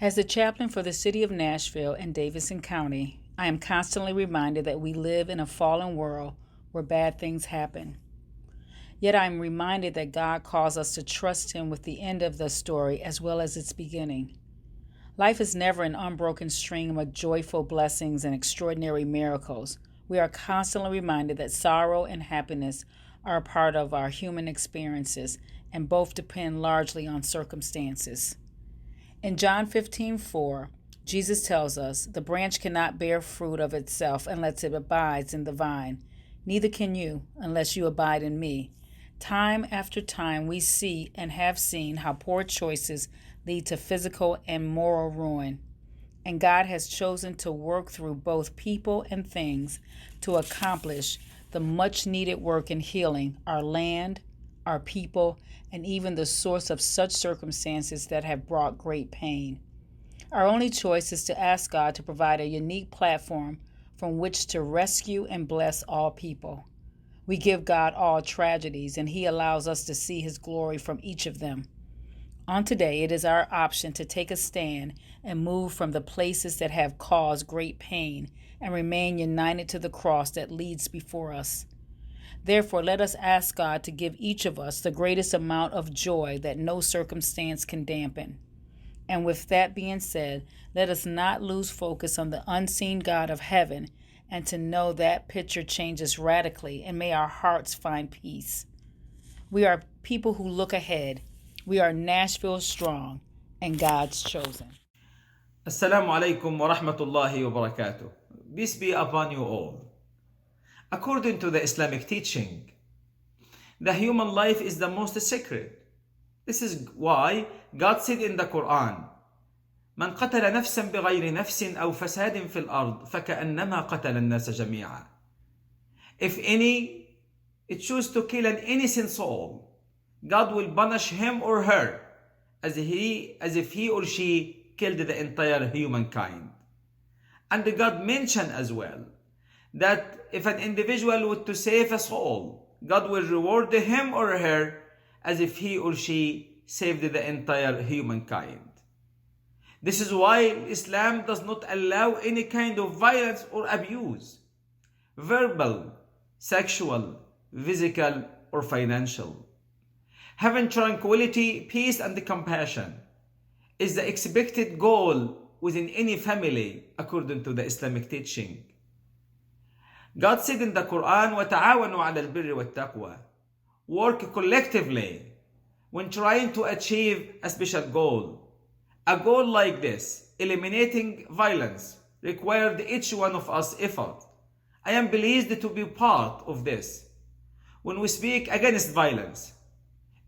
As the chaplain for the city of Nashville and Davidson County, I am constantly reminded that we live in a fallen world where bad things happen. Yet I am reminded that God calls us to trust Him with the end of the story as well as its beginning. Life is never an unbroken stream of joyful blessings and extraordinary miracles. We are constantly reminded that sorrow and happiness are a part of our human experiences, and both depend largely on circumstances. In John 15:4, Jesus tells us, "The branch cannot bear fruit of itself unless it abides in the vine. Neither can you unless you abide in me." Time after time, we see and have seen how poor choices lead to physical and moral ruin. And God has chosen to work through both people and things to accomplish the much needed work in healing our land, our people, and even the source of such circumstances that have brought great pain. Our only choice is to ask God to provide a unique platform from which to rescue and bless all people. We give God all tragedies, and He allows us to see His glory from each of them. On today, it is our option to take a stand and move from the places that have caused great pain and remain united to the cross that leads before us. Therefore, let us ask God to give each of us the greatest amount of joy that no circumstance can dampen. And with that being said, let us not lose focus on the unseen God of heaven and to know that picture changes radically, and may our hearts find peace. We are people who look ahead. We are Nashville strong and God's chosen. Assalamu alaikum wa rahmatullahi wa barakatuh. Peace be upon you all. According to the Islamic teaching, the human life is the most sacred. This is why God said in the Quran, من قتل نفسا بغير نفس أو فساد في الأرض فكأنما قتل الناس جميعا. If any choose to kill an innocent soul, God will punish him or her as if he or she killed the entire humankind. And God mentioned as well that if an individual were to save a soul, God will reward him or her as if he or she saved the entire humankind. This is why Islam does not allow any kind of violence or abuse, verbal, sexual, physical, or financial. Having tranquility, peace, and compassion is the expected goal within any family according to the Islamic teaching. God said in the Quran, وَتَعَاوَنُوا عَلَى الْبِرِّ وَالتَّقْوَى. Work collectively when trying to achieve a special goal. A goal like this, eliminating violence, required each one of us effort. I am pleased to be part of this. When we speak against violence,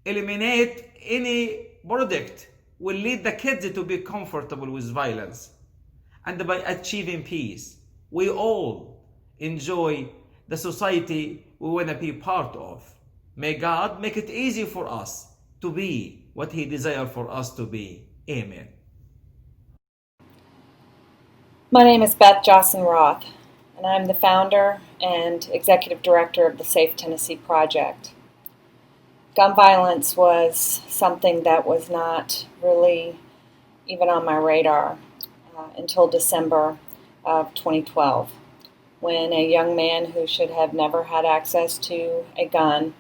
eliminate any product will lead the kids to be comfortable with violence. And by achieving peace, we all enjoy the society we want to be part of. May God make it easy for us to be what He desires for us to be. Amen. My name is Beth Jossen Roth, and I'm the founder and executive director of the Safe Tennessee Project. Gun violence was something that was not really even on my radar until December of 2012, when a young man who should have never had access to a gun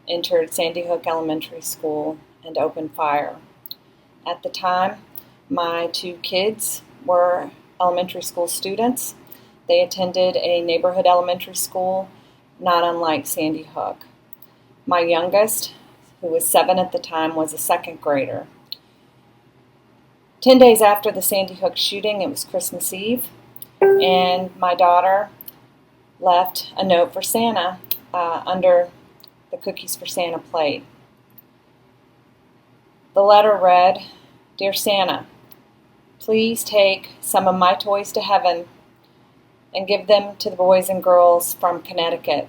entered Sandy Hook Elementary School and opened fire. At the time, my two kids were elementary school students. They attended a neighborhood elementary school not unlike Sandy Hook. My youngest, who was 7 at the time, was a second grader. 10 days after the Sandy Hook shooting, it was Christmas Eve, and my daughter left a note for Santa under the Cookies for Santa plate. The letter read, "Dear Santa, please take some of my toys to heaven and give them to the boys and girls from Connecticut.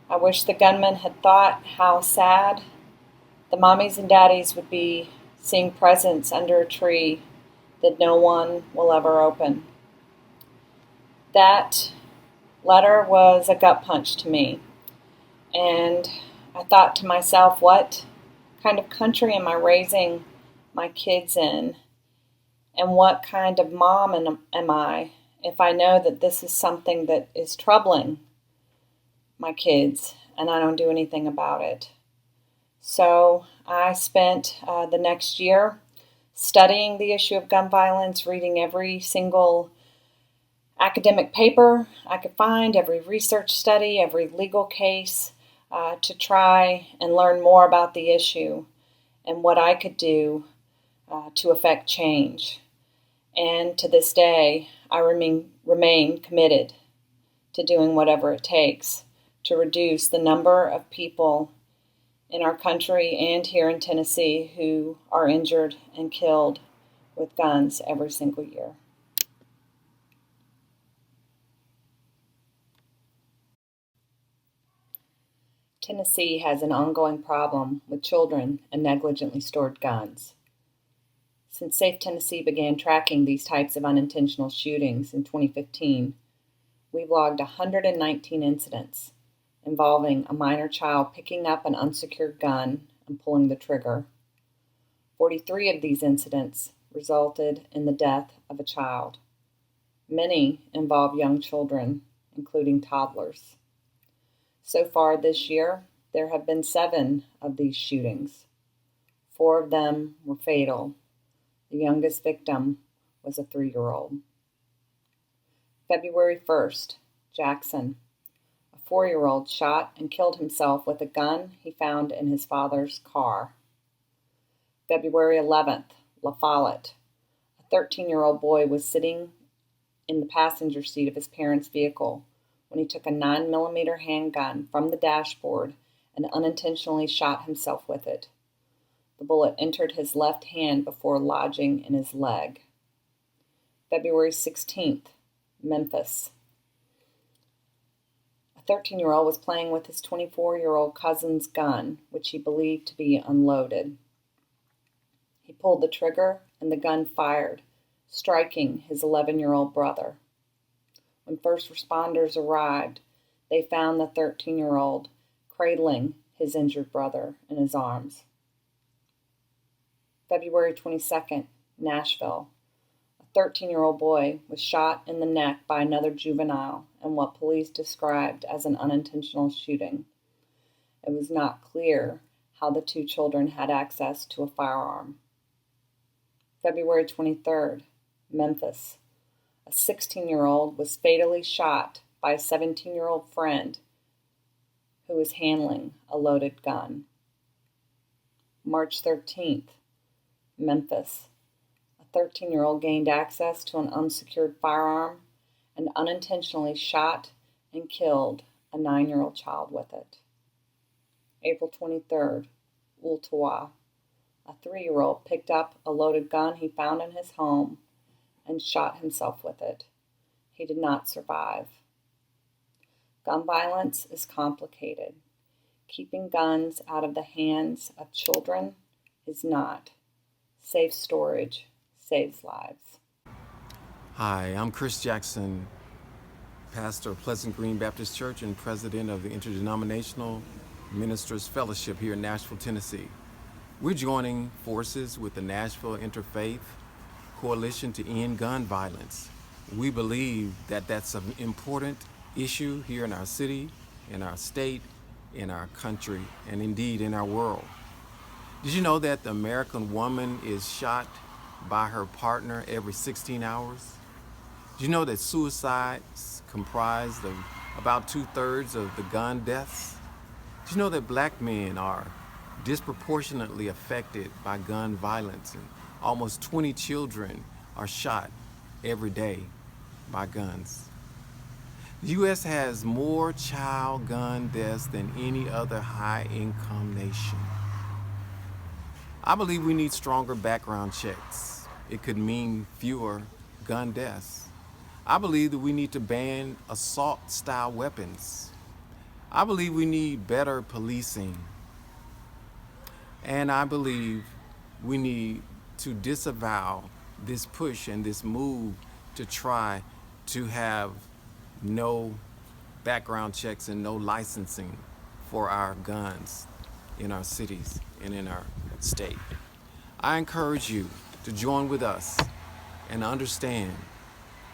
I wish the gunman had thought how sad the mommies and daddies would be seeing presents under a tree that no one will ever open." That letter was a gut punch to me, and I thought to myself, what kind of country am I raising my kids in And what kind of mom am I if I know that this is something that is troubling my kids and I don't do anything about it? So I spent the next year studying the issue of gun violence, reading every single academic paper I could find, every research study, every legal case, to try and learn more about the issue and what I could do to affect change. And to this day, I remain committed to doing whatever it takes to reduce the number of people in our country and here in Tennessee who are injured and killed with guns every single year. Tennessee has an ongoing problem with children and negligently stored guns. Since Safe Tennessee began tracking these types of unintentional shootings in 2015, we've logged 119 incidents involving a minor child picking up an unsecured gun and pulling the trigger. 43 of these incidents resulted in the death of a child. Many involve young children, including toddlers. So far this year, there have been 7 of these shootings. 4 of them were fatal. The youngest victim was a 3-year-old. February 1st, Jackson, a 4-year-old, shot and killed himself with a gun he found in his father's car. February 11th, La Follette, a 13-year-old boy was sitting in the passenger seat of his parents' vehicle when he took a 9mm handgun from the dashboard and unintentionally shot himself with it. The bullet entered his left hand before lodging in his leg. February 16th, Memphis. A 13-year-old was playing with his 24-year-old cousin's gun, which he believed to be unloaded. He pulled the trigger and the gun fired, striking his 11-year-old brother. When first responders arrived, they found the 13-year-old cradling his injured brother in his arms. February 22nd, Nashville. A 13-year-old boy was shot in the neck by another juvenile in what police described as an unintentional shooting. It was not clear how the 2 children had access to a firearm. February 23rd, Memphis. A 16-year-old was fatally shot by a 17-year-old friend who was handling a loaded gun. March 13th, Memphis. A 13-year-old gained access to an unsecured firearm and unintentionally shot and killed a 9-year-old child with it. April 23rd, Ooltewah. A 3-year-old picked up a loaded gun he found in his home and shot himself with it. He did not survive. Gun violence is complicated. Keeping guns out of the hands of children is not. Safe storage saves lives. Hi, I'm Chris Jackson, pastor of Pleasant Green Baptist Church and president of the Interdenominational Ministers Fellowship here in Nashville, Tennessee. We're joining forces with the Nashville Interfaith Coalition to end gun violence. We believe that that's an important issue here in our city, in our state, in our country, and indeed in our world. Did you know that the American woman is shot by her partner every 16 hours? Did you know that suicides comprise of about 2/3 of the gun deaths? Did you know that black men are disproportionately affected by gun violence, and almost 20 children are shot every day by guns? The U.S. has more child gun deaths than any other high-income nation. I believe we need stronger background checks. It could mean fewer gun deaths. I believe that we need to ban assault-style weapons. I believe we need better policing. And I believe we need to disavow this push and this move to try to have no background checks and no licensing for our guns in our cities and in our state. I encourage you to join with us and understand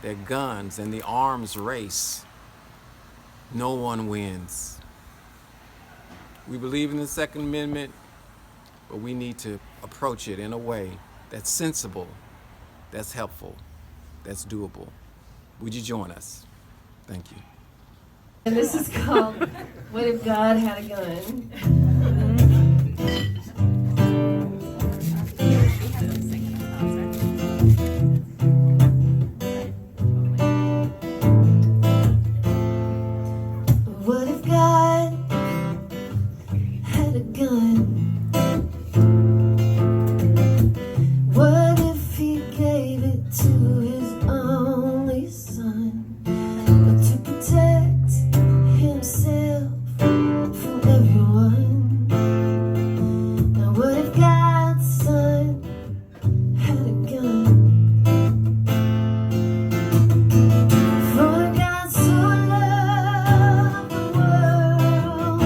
that guns and the arms race, no one wins. We believe in the Second Amendment, but we need to approach it in a way that's sensible, that's helpful, that's doable. Would you join us? Thank you. And this is called What If God Had a Gun? What if God had a gun? What if he gave it to his only son? But to protect himself from everyone. Now what if God's son had a gun? For God so loved the world,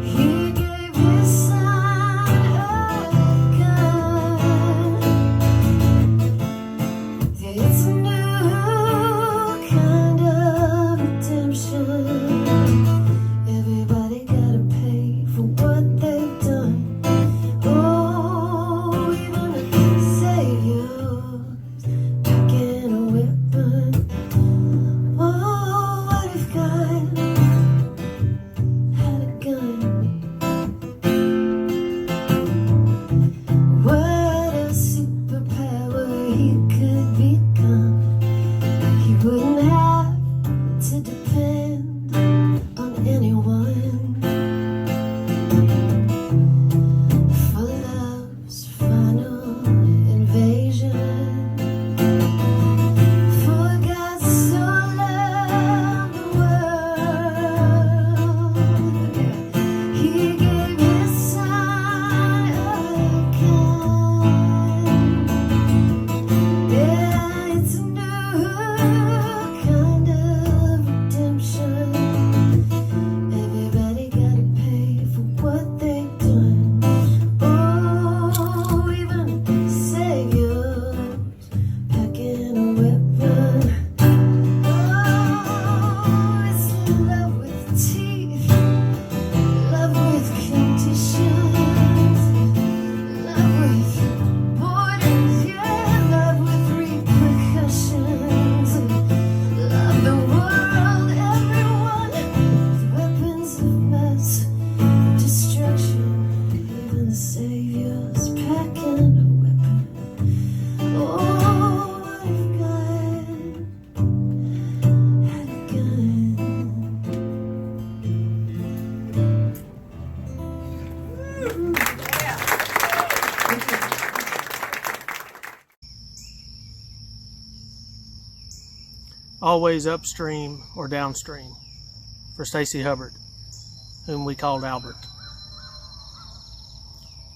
he gave his son a gun. It's a new kind of redemption. Everybody gotta pay for what they've done. Oh, even a savior's picking a weapon. Oh, what if God had a gun? What a superpower he could become. He wouldn't have to depend on anyone for love's final invasion. For God so loved the world, he gave his son a gun. Yeah, it's a new kind of redemption. Everybody gotta pay for what they've done. Oh, even saviors packing a weapon. Oh, it's love with teeth, love with conditions, love with borders, yeah, love with repercussions. Love the world, everyone, with weapons of mass destruction. Even the saviors packing a weapon. Oh, what if God had a gun? Always upstream or downstream for Stacy Hubbard, whom we called Albert.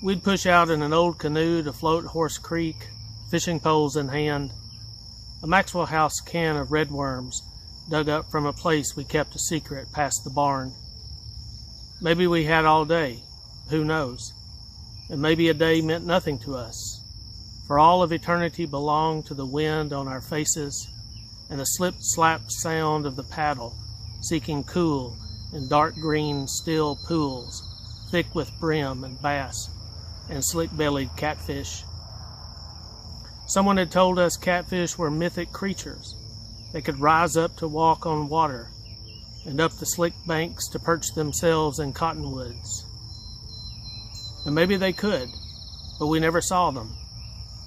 We'd push out in an old canoe to float Horse Creek, fishing poles in hand, a Maxwell House can of red worms dug up from a place we kept a secret past the barn. Maybe we had all day, who knows? And maybe a day meant nothing to us, for all of eternity belonged to the wind on our faces and the slip-slap sound of the paddle seeking cool in dark green still pools, thick with brim and bass and slick-bellied catfish. Someone had told us catfish were mythic creatures. They could rise up to walk on water and up the slick banks to perch themselves in cottonwoods. And maybe they could, but we never saw them,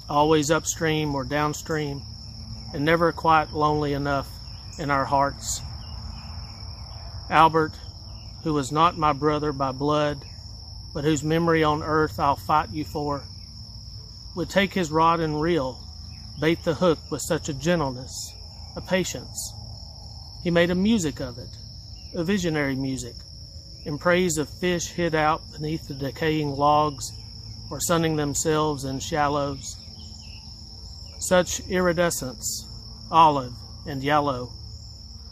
always upstream or downstream, and never quite lonely enough in our hearts. Albert, who was not my brother by blood, but whose memory on earth I'll fight you for, would take his rod and reel, bait the hook with such a gentleness, a patience. He made a music of it, a visionary music, in praise of fish hid out beneath the decaying logs or sunning themselves in shallows. Such iridescence, olive and yellow,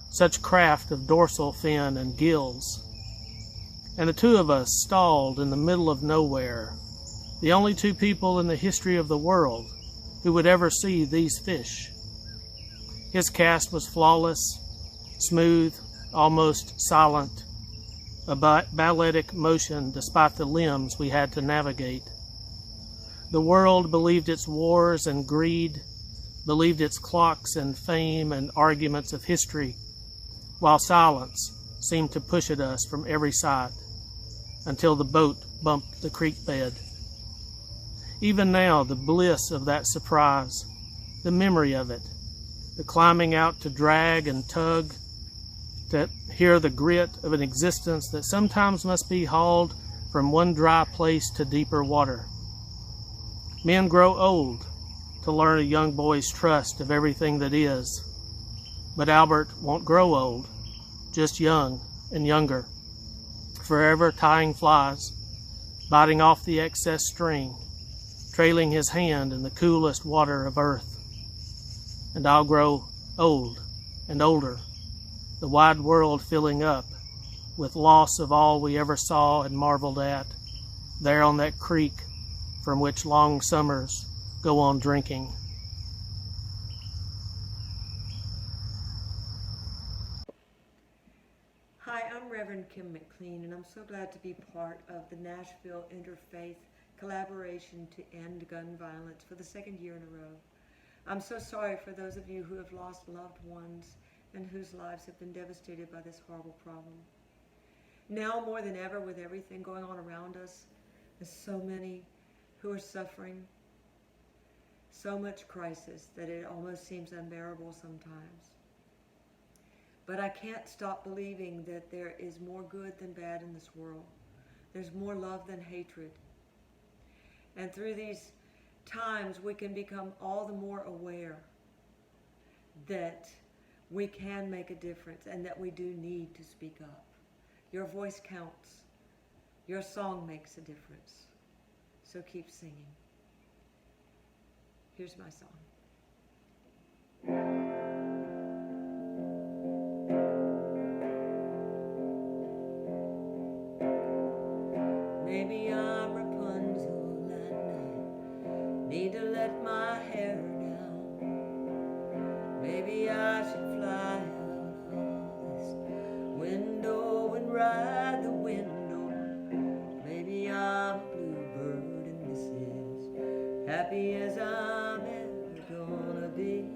such craft of dorsal fin and gills. And the two of us stalled in the middle of nowhere, the only two people in the history of the world who would ever see these fish. His cast was flawless, smooth, almost silent, a balletic motion despite the limbs we had to navigate. The world believed its wars and greed, believed its clocks and fame and arguments of history, while silence seemed to push at us from every side until the boat bumped the creek bed. Even now, the bliss of that surprise, the memory of it, the climbing out to drag and tug, to hear the grit of an existence that sometimes must be hauled from one dry place to deeper water. Men grow old to learn a young boy's trust of everything that is, but Albert won't grow old, just young and younger, forever tying flies, biting off the excess string, trailing his hand in the coolest water of earth. And I'll grow old and older, the wide world filling up with loss of all we ever saw and marveled at, there on that creek from which long summers go on drinking. Hi, I'm Reverend Kim McLean, and I'm so glad to be part of the Nashville Interfaith Collaboration to End Gun Violence for the second year in a row. I'm so sorry for those of you who have lost loved ones and whose lives have been devastated by this horrible problem. Now more than ever, with everything going on around us, there's so many who are suffering, so much crisis that it almost seems unbearable sometimes. But I can't stop believing that there is more good than bad in this world. There's more love than hatred. And through these times, we can become all the more aware that we can make a difference and that we do need to speak up. Your voice counts. Your song makes a difference. So keep singing. Here's my song. Maybe I'm Rapunzel and I need to let my hair down. Maybe I should fly out of this window and ride the window. Maybe I'm a bluebird and this is happy as I'm ever gonna be.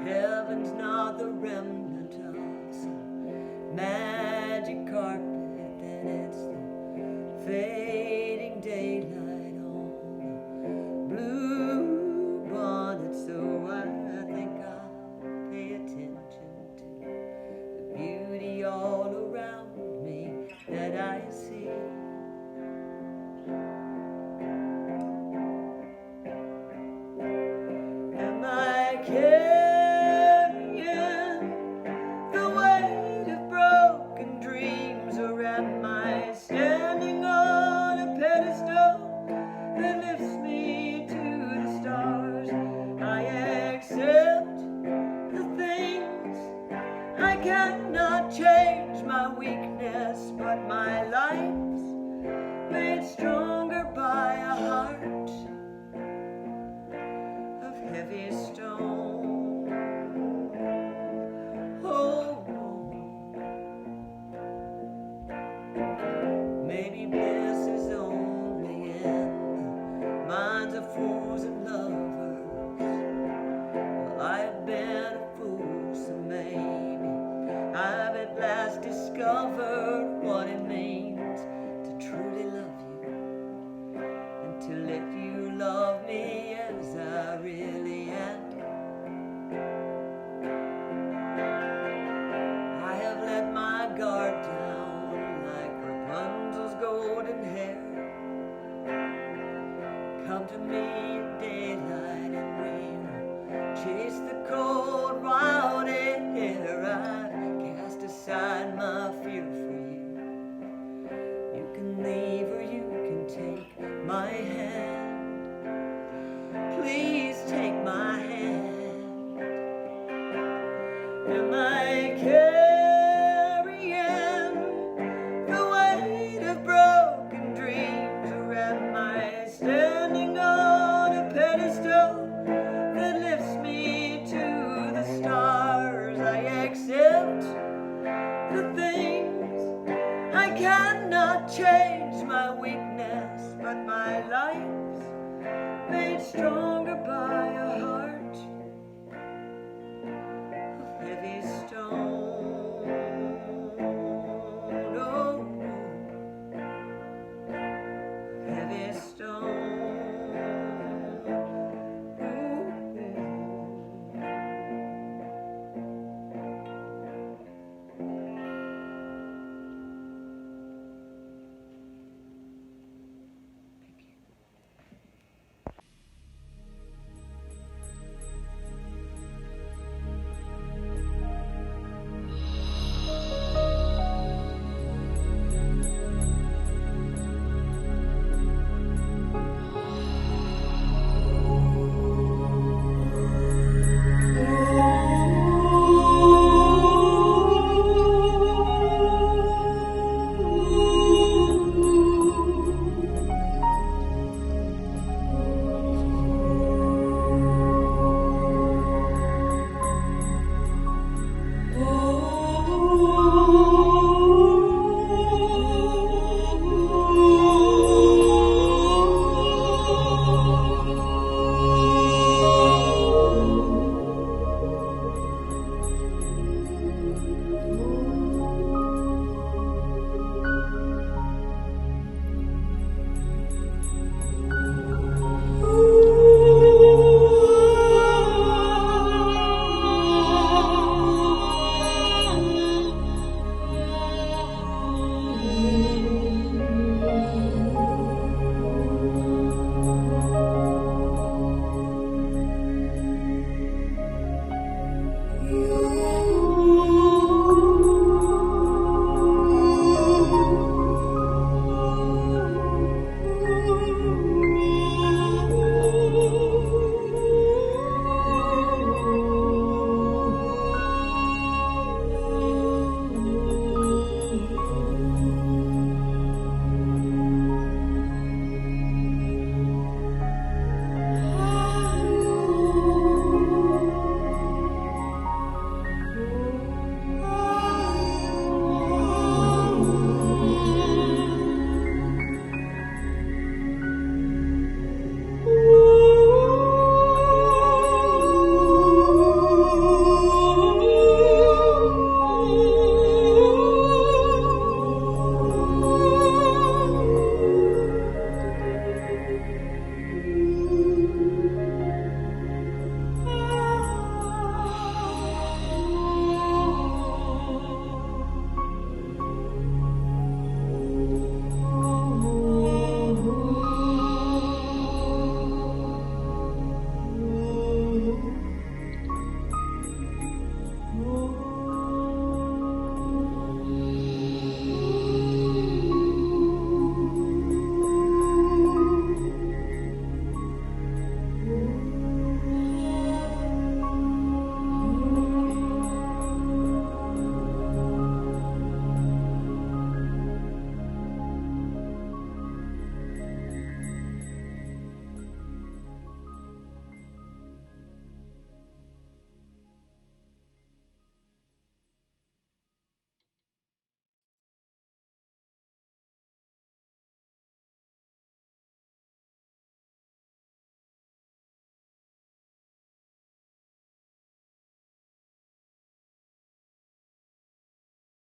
Heaven's not the remnant of some magic carpet, then it's the fading daylight on the blue bonnet. So I think I'll pay attention to the beauty all around me that I see. Am I carrying the weight of broken dreams, or am I standing on a pedestal that lifts me to the stars? I accept the things I cannot change, my weakness, but my life's made stronger by a heart of heavy stone. Oh, maybe bliss is only in the minds of fools and lovers. Well, I've been a fool, so maybe I've at last discovered what it means to truly love you and to let you love me as I really am. I have let my guard down like Rapunzel's golden hair. Come to me at daylight and we'll chase the cold wild air. I cast aside my fear for you. You can leave or you can take my hand. Please take my hand. Am I carrying the weight of broken dreams, or am I my weakness, but my life's made stronger by